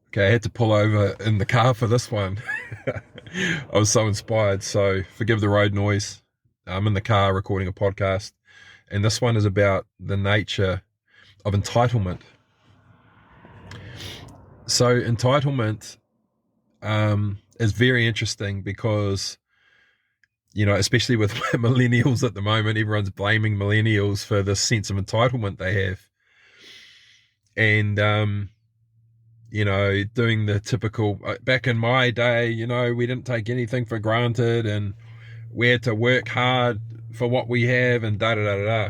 Okay, I had to pull over in the car for this one. I was so inspired, so forgive the road noise. I'm in the car recording a podcast, and this one is about the nature of entitlement. So, entitlement is very interesting because, especially with millennials at the moment, everyone's blaming millennials for this sense of entitlement they have. And, doing the typical, back in my day, we didn't take anything for granted and we had to work hard for what we have and da da da da.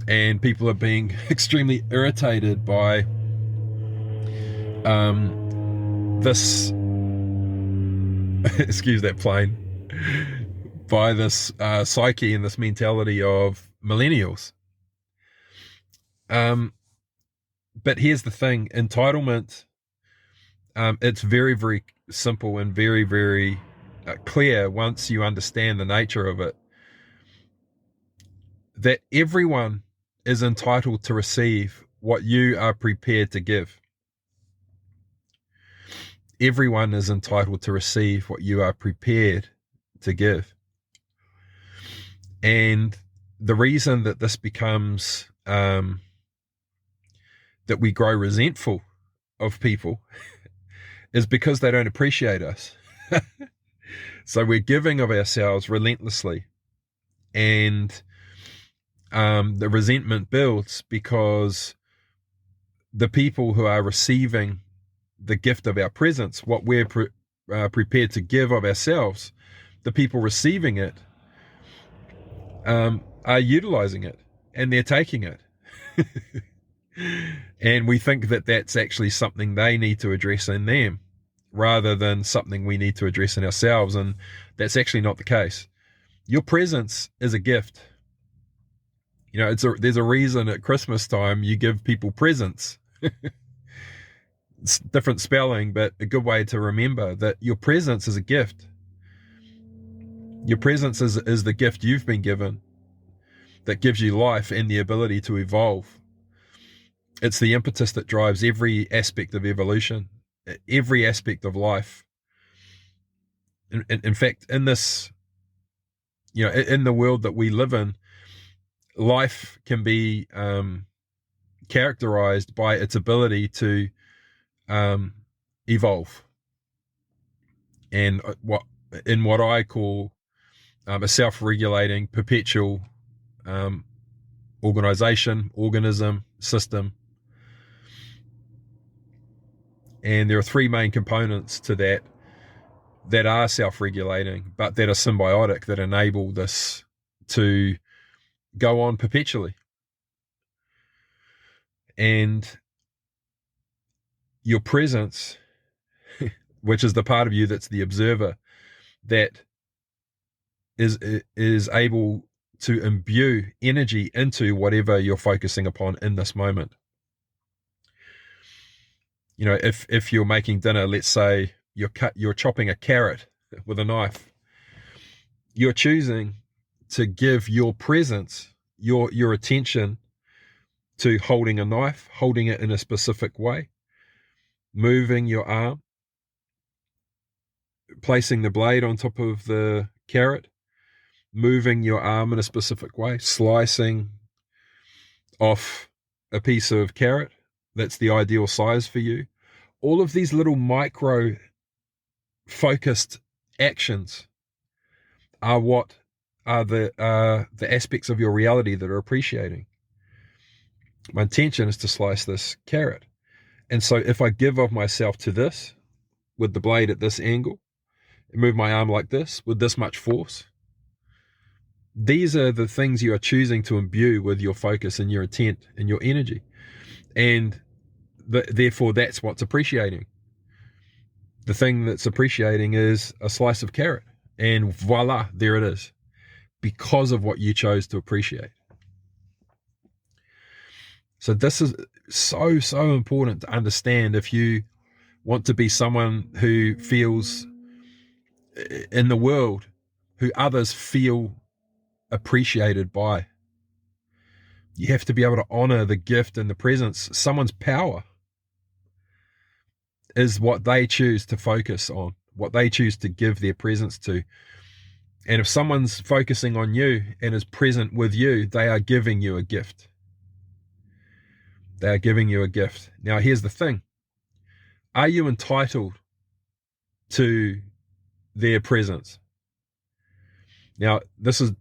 And people are being extremely irritated by this, excuse that plane, by this psyche and this mentality of millennials. But here's the thing, entitlement, it's very, very simple and very, very clear once you understand the nature of it, that everyone is entitled to receive what you are prepared to give. Everyone is entitled to receive what you are prepared to give. And the reason that this becomes, that we grow resentful of people is because they don't appreciate us. So we're giving of ourselves relentlessly. And the resentment builds because the people who are receiving the gift of our presence, what we're prepared to give of ourselves, the people receiving it are utilizing it and they're taking it. And we think that that's actually something they need to address in them rather than something we need to address in ourselves. And that's actually not the case. Your presence is a gift. There's a reason at Christmas time you give people presents. It's different spelling, but a good way to remember that your presence is a gift. Your presence is the gift you've been given that gives you life and the ability to evolve. It's the impetus that drives every aspect of evolution, every aspect of life. In fact, in this, in the world that we live in, life can be characterized by its ability to evolve. And what I call a self-regulating, perpetual organism, system. And there are three main components to that are self-regulating, but that are symbiotic, that enable this to go on perpetually. And your presence, which is the part of you that's the observer, that is able to imbue energy into whatever you're focusing upon in this moment. If you're making dinner, let's say you're chopping a carrot with a knife, you're choosing to give your presence, your attention to holding a knife, holding it in a specific way, moving your arm, placing the blade on top of the carrot, moving your arm in a specific way, slicing off a piece of carrot that's the ideal size for you. All of these little micro focused actions are what are the aspects of your reality that are appreciating. My intention is to slice this carrot. And so if I give of myself to this, with the blade at this angle, and move my arm like this, with this much force, these are the things you are choosing to imbue with your focus and your intent and your energy. And therefore, that's what's appreciating. The thing that's appreciating is a slice of carrot. And voila, there it is. Because of what you chose to appreciate. So this is so, so important to understand if you want to be someone who feels in the world, who others feel appreciated by. You have to be able to honor the gift and the presence, someone's power. is what they choose to focus on, what they choose to give their presence to. And if someone's focusing on you and is present with you, they are giving you a gift. They are giving you a gift. Now, here's the thing. Are you entitled to their presence? Now, this is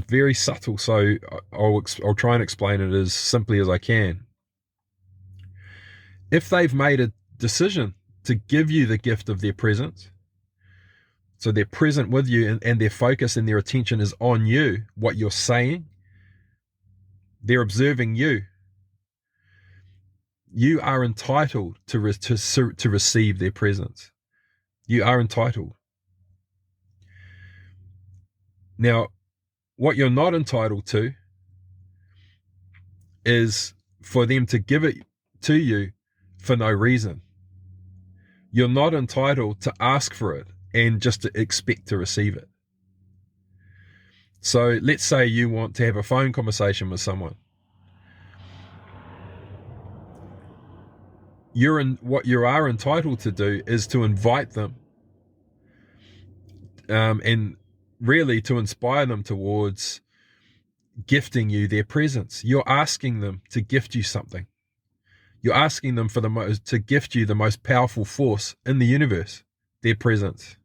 very subtle, so I'll try and explain it as simply as I can. If they've made a decision to give you the gift of their presence, so they're present with you and their focus and their attention is on you, what you're saying, they're observing you. You are entitled to receive their presence. You are entitled. Now, what you're not entitled to is for them to give it to you for no reason. You're not entitled to ask for it and just to expect to receive it. So let's say you want to have a phone conversation with someone. What you are entitled to do is to invite them, and really to inspire them towards gifting you their presence. You're asking them to gift you something. You're asking them to gift you the most powerful force in the universe, their presence.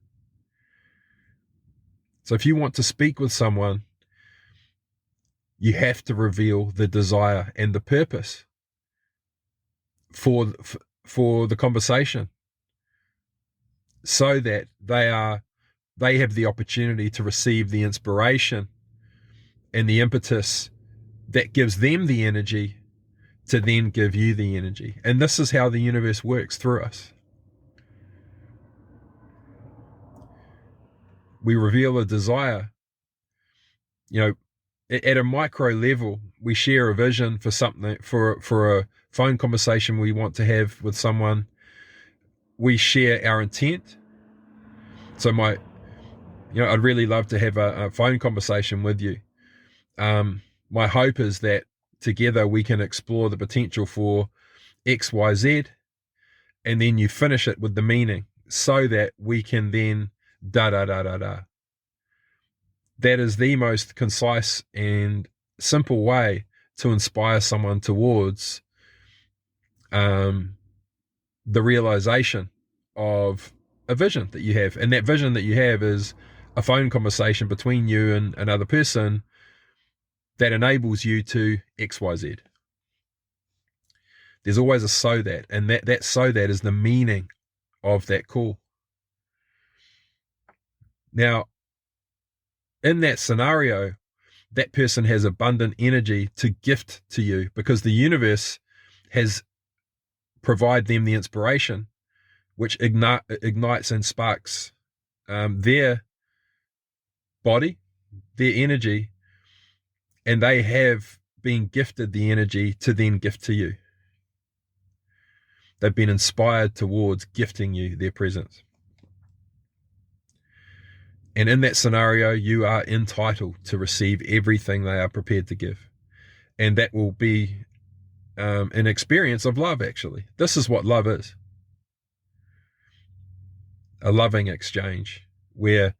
So if you want to speak with someone, you have to reveal the desire and the purpose for the conversation, so that they have the opportunity to receive the inspiration and the impetus that gives them the energy to then give you the energy. And this is how the universe works through us. We reveal a desire. At a micro level, we share a vision for something, for a phone conversation we want to have with someone. We share our intent. So I'd really love to have a phone conversation with you. My hope is that together we can explore the potential for X, Y, Z, and then you finish it with the meaning so that we can then da da da da da. That is the most concise and simple way to inspire someone towards the realization of a vision that you have. And that vision that you have is a phone conversation between you and another person that enables you to XYZ. There's always a so that, and that so that is the meaning of that call. Now, in that scenario, that person has abundant energy to gift to you because the universe has provided them the inspiration, which ignites and sparks their body, their energy, and they have been gifted the energy to then gift to you. They've been inspired towards gifting you their presence. And in that scenario, you are entitled to receive everything they are prepared to give. And that will be an experience of love, actually. This is what love is. A loving exchange where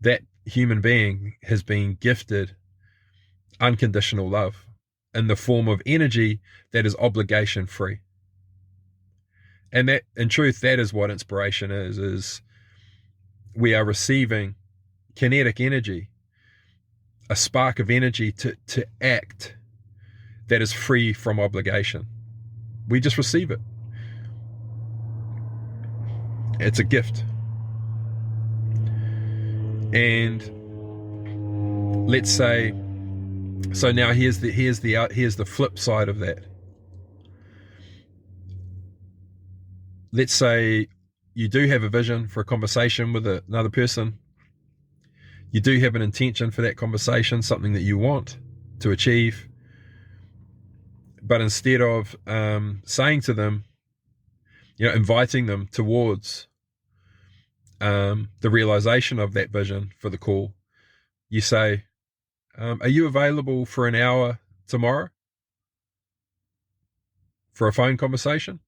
that human being has been gifted unconditional love in the form of energy that is obligation free. And that, in truth, that is what inspiration is we are receiving kinetic energy, a spark of energy to act that is free from obligation. We just receive it. It's a gift. And let's say, so now here's the flip side of that. Let's say you do have a vision for a conversation with another person. You do have an intention for that conversation, something that you want to achieve. But instead of saying to them, inviting them towards the realization of that vision for the call, you say, are you available for an hour tomorrow for a phone conversation?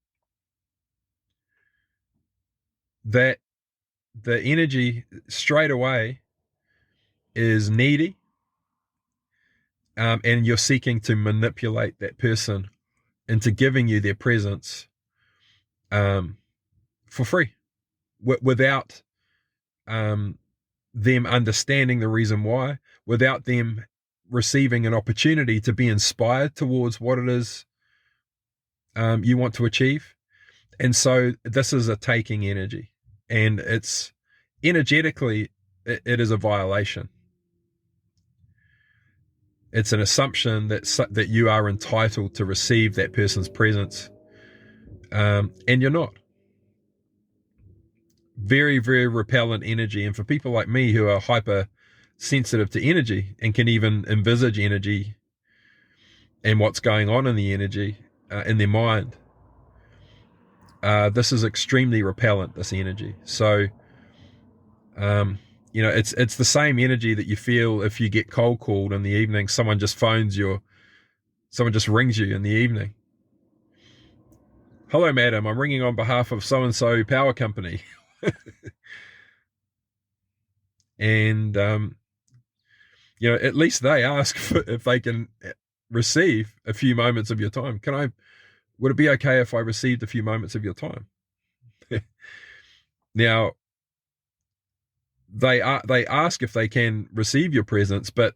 that the energy straight away is needy, and you're seeking to manipulate that person into giving you their presence um, for free, without um, them understanding the reason why, without them receiving an opportunity to be inspired towards what it is you want to achieve. And so this is a taking energy, and it's energetically, it is a violation. It's an assumption that you are entitled to receive that person's presence, and you're not. Very, very repellent energy. And for people like me who are hyper sensitive to energy and can even envisage energy and what's going on in the energy in their mind, this is extremely repellent, this energy. So it's the same energy that you feel if you get cold called in the evening. Someone just rings you in the evening. Hello, madam, I'm ringing on behalf of so-and-so power company. And at least they ask if they can receive a few moments of your time. Would it be okay if I received a few moments of your time? Now, they ask if they can receive your presence, but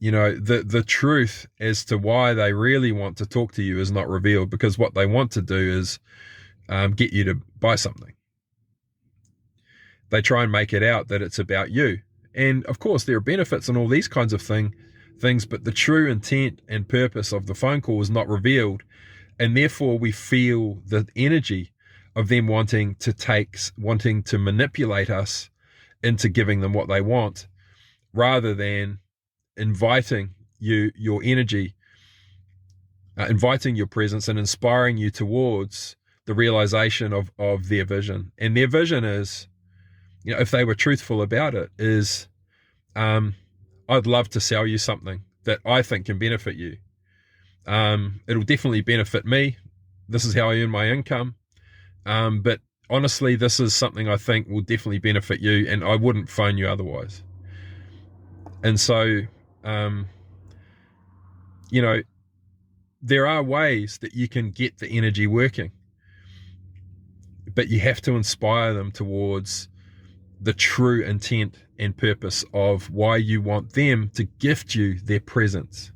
the truth as to why they really want to talk to you is not revealed, because what they want to do is get you to buy something. They try and make it out that it's about you. And of course, there are benefits and all these kinds of things, but the true intent and purpose of the phone call is not revealed. And therefore, we feel the energy of them wanting to manipulate us into giving them what they want, rather than inviting your energy, inviting your presence, and inspiring you towards the realization of their vision. And their vision is, if they were truthful about it, is I'd love to sell you something that I think can benefit you. It'll definitely benefit me. This is how I earn my income. But honestly, this is something I think will definitely benefit you, and I wouldn't phone you otherwise. And so, there are ways that you can get the energy working, but you have to inspire them towards the true intent and purpose of why you want them to gift you their presence.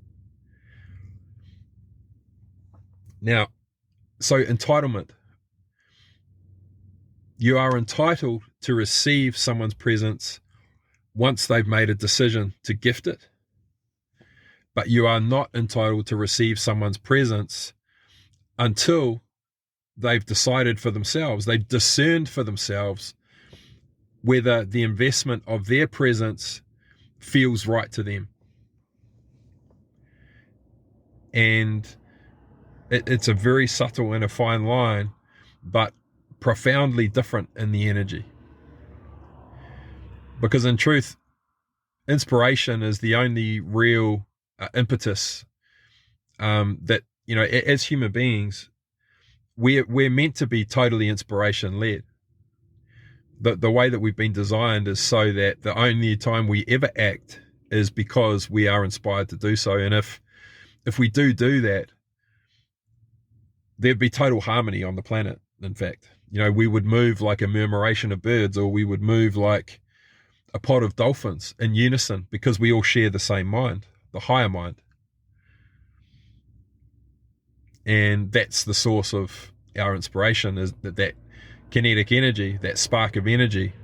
Now, so entitlement. You are entitled to receive someone's presence once they've made a decision to gift it, but you are not entitled to receive someone's presence until they've decided for themselves, they've discerned for themselves whether the investment of their presence feels right to them. And it's a very subtle and a fine line, but profoundly different in the energy. Because in truth, inspiration is the only real impetus that, as human beings, we're meant to be totally inspiration-led. The way that we've been designed is so that the only time we ever act is because we are inspired to do so. And if we do that, there'd be total harmony on the planet. In fact, we would move like a murmuration of birds, or we would move like a pod of dolphins in unison, because we all share the same mind, the higher mind. And that's the source of our inspiration, is that kinetic energy, that spark of energy.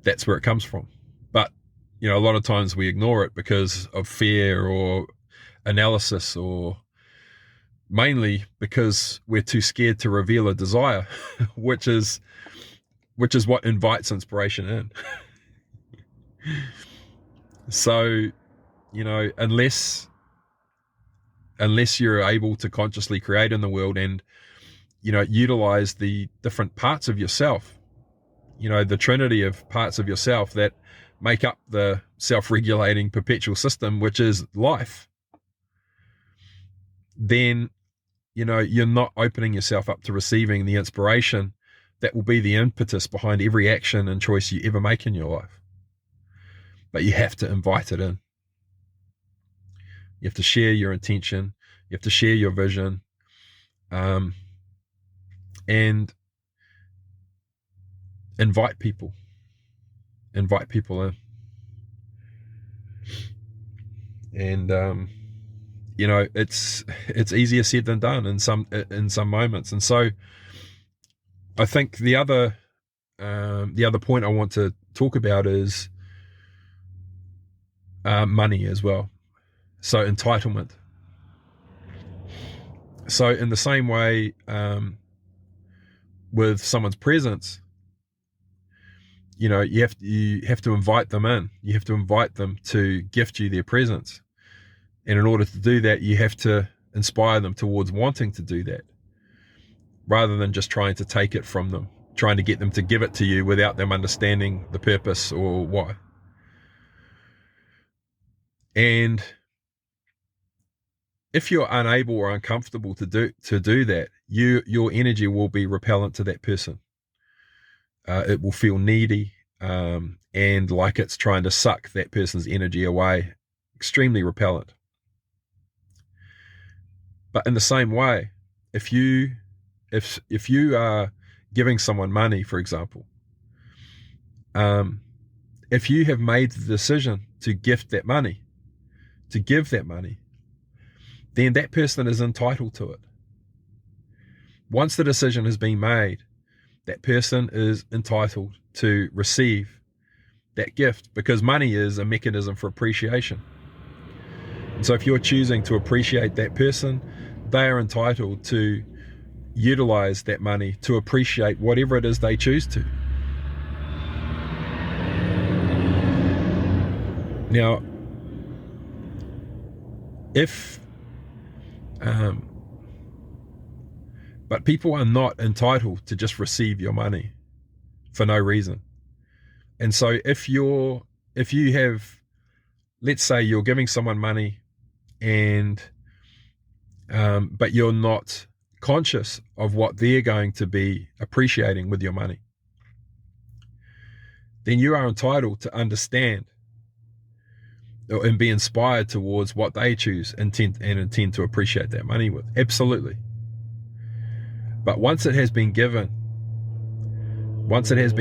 That's where it comes from. But, a lot of times we ignore it because of fear or analysis, or mainly because we're too scared to reveal a desire, which is what invites inspiration in. So, unless you're able to consciously create in the world and, utilize the different parts of yourself, the trinity of parts of yourself that make up the self-regulating perpetual system, which is life, then you're not opening yourself up to receiving the inspiration that will be the impetus behind every action and choice you ever make in your life. But you have to invite it in. You have to share your intention. You have to share your vision. And invite people in. And it's easier said than done in some moments. And so I think the other point I want to talk about is money as well. So entitlement. So in the same way, with someone's presence, you have to invite them in. You have to invite them to gift you their presence. And in order to do that, you have to inspire them towards wanting to do that, rather than just trying to take it from them, trying to get them to give it to you without them understanding the purpose or why. And if you're unable or uncomfortable to do that, your energy will be repellent to that person. It will feel needy, and like it's trying to suck that person's energy away. Extremely repellent. But in the same way, if you are giving someone money, for example, if you have made the decision to gift that money, to give that money, then that person is entitled to it. Once the decision has been made, that person is entitled to receive that gift, because money is a mechanism for appreciation. And so if you're choosing to appreciate that person, they are entitled to utilize that money to appreciate whatever it is they choose to. Now, but people are not entitled to just receive your money for no reason. And so if you have, let's say you're giving someone money, and but you're not conscious of what they're going to be appreciating with your money, then you are entitled to understand and be inspired towards what they choose and intend to appreciate that money with. Absolutely. But once it has been given, once you've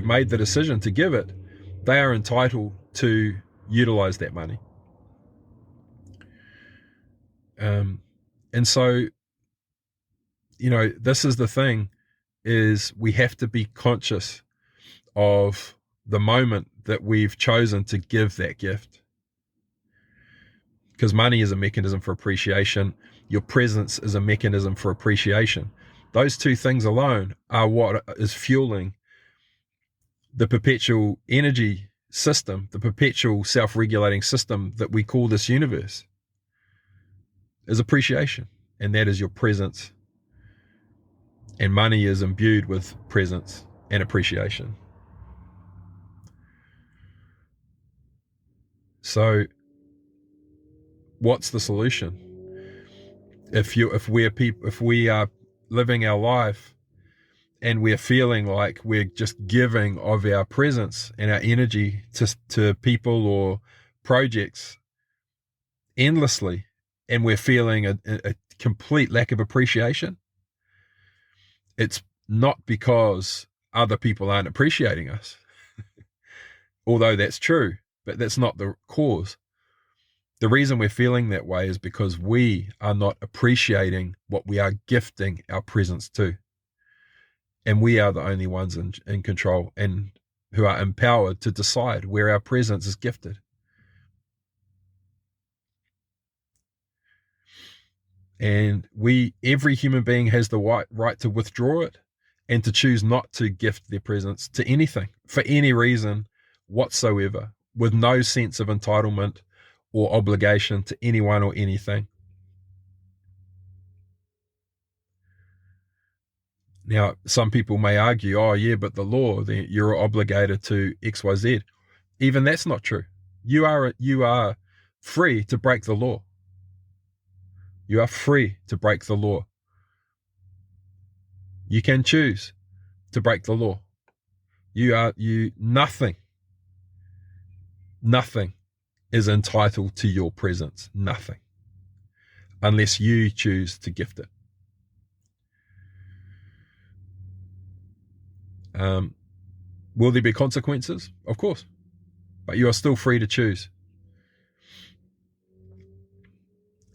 made the decision to give it, they are entitled to utilize that money. And so, this is the thing, is we have to be conscious of the moment that we've chosen to give that gift. Because money is a mechanism for appreciation. Your presence is a mechanism for appreciation. Those two things alone are what is fueling the perpetual energy system, the perpetual self-regulating system that we call this universe, is appreciation. And that is your presence. And money is imbued with presence and appreciation. So what's the solution? If we are living our life and we're feeling like we're just giving of our presence and our energy to people or projects endlessly, and we're feeling a complete lack of appreciation, it's not because other people aren't appreciating us, although that's true, but that's not the cause. The reason we're feeling that way is because we are not appreciating what we are gifting our presence to. And we are the only ones in control and who are empowered to decide where our presence is gifted. And every human being has the right to withdraw it and to choose not to gift their presence to anything for any reason whatsoever, with no sense of entitlement or obligation to anyone or anything. Now, some people may argue, oh yeah, but the law, you're obligated to X, Y, Z. Even that's not true. You are free to break the law. You are free to break the law. You can choose to break the law. Nothing is entitled to your presence. Nothing. Unless you choose to gift it. Will there be consequences? Of course. But you are still free to choose.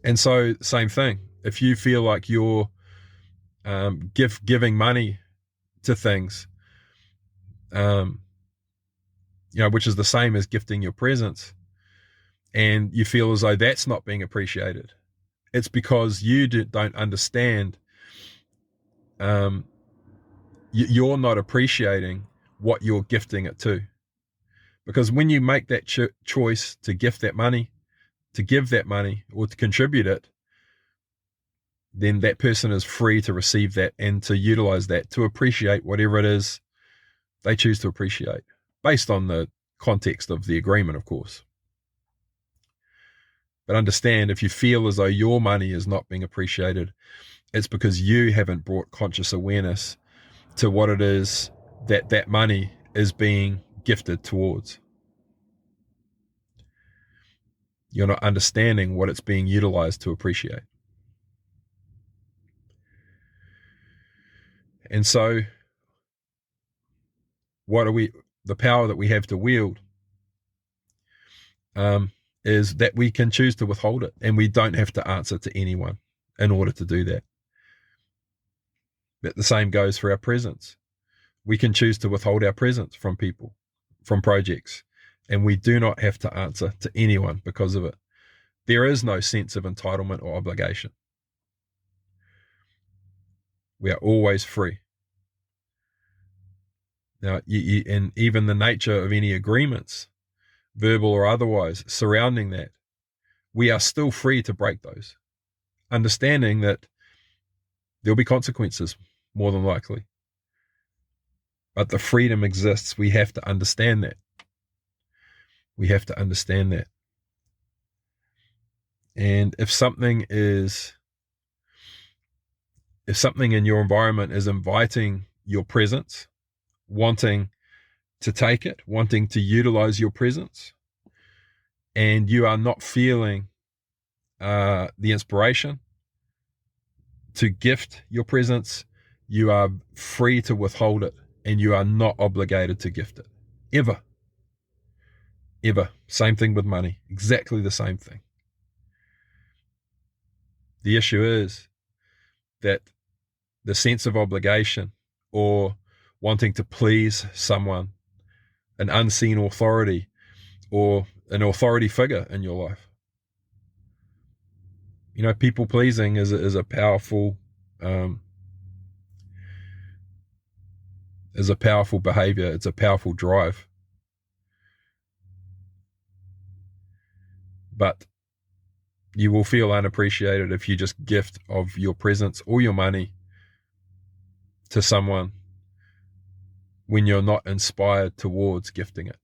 And so, same thing. If you feel like you're giving money to things, which is the same as gifting your presence, and you feel as though that's not being appreciated, it's because you don't understand. You're not appreciating what you're gifting it to. Because when you make that choice to gift that money, to give that money, or to contribute it, then that person is free to receive that and to utilize that to appreciate whatever it is they choose to appreciate, based on the context of the agreement, of course. But understand, if you feel as though your money is not being appreciated, it's because you haven't brought conscious awareness to what it is that money is being gifted towards. You're not understanding what it's being utilized to appreciate. And so, the power that we have to wield is that we can choose to withhold it, and we don't have to answer to anyone in order to do that. But the same goes for our presence. We can choose to withhold our presence from people, from projects, and we do not have to answer to anyone because of it. There is no sense of entitlement or obligation. We are always free. Now, and even the nature of any agreements, verbal or otherwise, surrounding that, we are still free to break those, understanding that there'll be consequences, more than likely. But the freedom exists. We have to understand that. We have to understand that. And if something in your environment is inviting your presence, wanting to take it, wanting to utilize your presence, and you are not feeling the inspiration to gift your presence, you are free to withhold it, and you are not obligated to gift it. Ever. Ever. Same thing with money. Exactly the same thing. The issue is that the sense of obligation or wanting to please someone, an unseen authority or an authority figure in your life. People pleasing is a powerful behavior. It's a powerful drive. But you will feel unappreciated if you just gift of your presence or your money to someone when you're not inspired towards gifting it.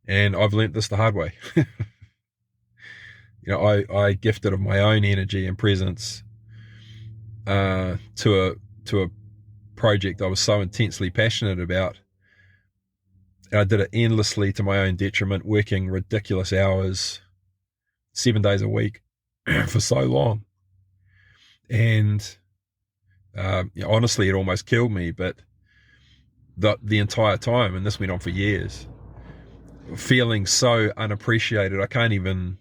And I've learnt this the hard way. I gifted of my own energy and presence to a project I was so intensely passionate about. And I did it endlessly to my own detriment, working ridiculous hours, 7 days a week for so long. And honestly, it almost killed me. But the entire time, and this went on for years, feeling so unappreciated, I can't even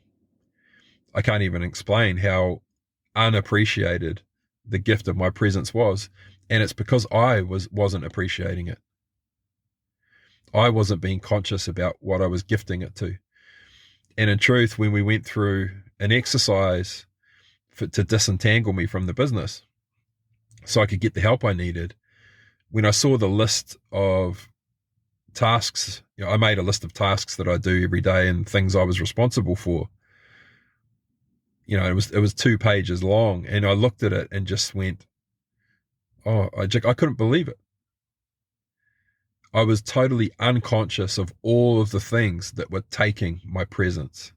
explain how unappreciated the gift of my presence was. And it's because I wasn't appreciating it. I wasn't being conscious about what I was gifting it to. And in truth, when we went through an exercise to disentangle me from the business so I could get the help I needed, when I saw the list of tasks, I made a list of tasks that I do every day and things I was responsible for. It was 2 pages long, and I looked at it and just went, I couldn't believe it. I was totally unconscious of all of the things that were taking my presence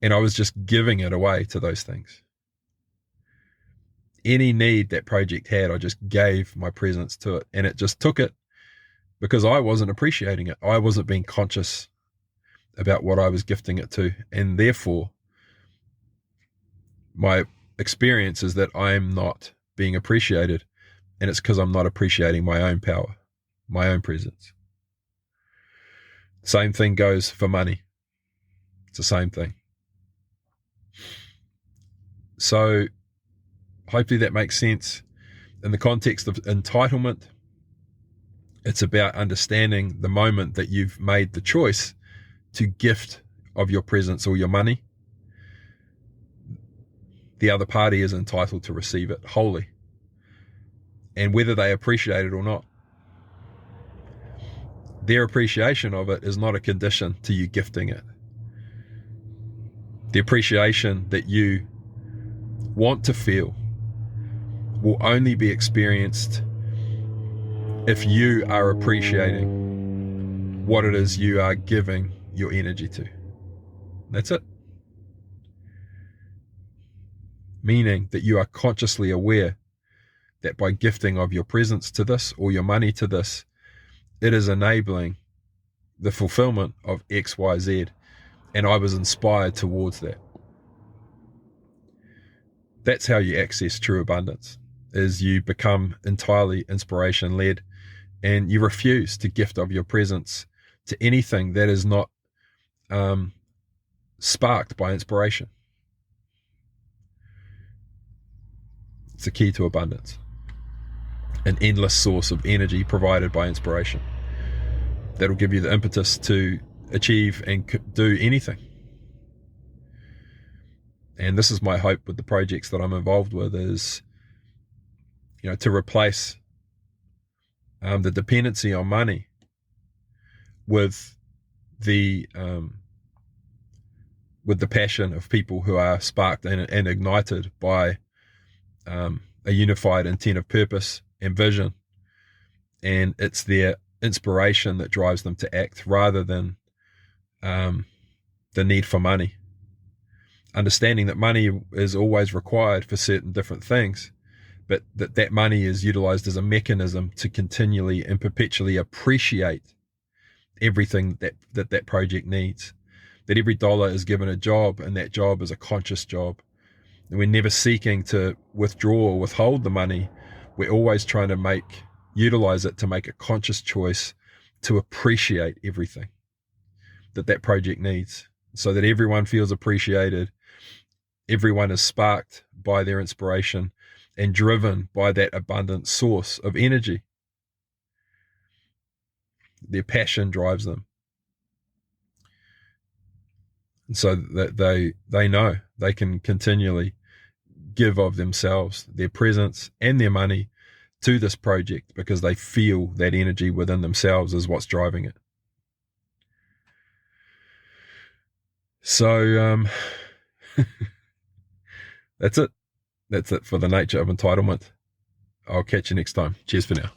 And I was just giving it away to those things. Any need that project had, I just gave my presence to it, and it just took it because I wasn't appreciating it. I wasn't being conscious about what I was gifting it to, and therefore my experience is that I'm not being appreciated, and it's because I'm not appreciating my own power, my own presence. Same thing goes for money. It's the same thing. So hopefully that makes sense. In the context of entitlement, it's about understanding the moment that you've made the choice to gift of your presence or your money. The other party is entitled to receive it wholly, and whether they appreciate it or not. Their appreciation of it is not a condition to you gifting it. The appreciation that you want to feel will only be experienced if you are appreciating what it is you are giving your energy to. That's it. Meaning that you are consciously aware that by gifting of your presence to this or your money to this, it is enabling the fulfillment of X, Y, Z, and I was inspired towards that. That's how you access true abundance, is you become entirely inspiration-led, and you refuse to gift of your presence to anything that is not sparked by inspiration. It's the key to abundance. An endless source of energy provided by inspiration that'll give you the impetus to achieve and do anything. And this is my hope with the projects that I'm involved with, is, to replace the dependency on money with the passion of people who are sparked and ignited by a unified intent of purpose and vision, and it's their inspiration that drives them to act rather than the need for money. Understanding that money is always required for certain different things, but that money is utilized as a mechanism to continually and perpetually appreciate everything that project needs. That every dollar is given a job, and that job is a conscious job. And we're never seeking to withdraw or withhold the money. We're always trying to utilize it to make a conscious choice to appreciate everything that project needs, so that everyone feels appreciated. Everyone is sparked by their inspiration and driven by that abundant source of energy. Their passion drives them. And so that they know they can continually give of themselves, their presence and their money to this project, because they feel that energy within themselves is what's driving it. So that's it. That's it for the Nature of Entitlement. I'll catch you next time. Cheers for now.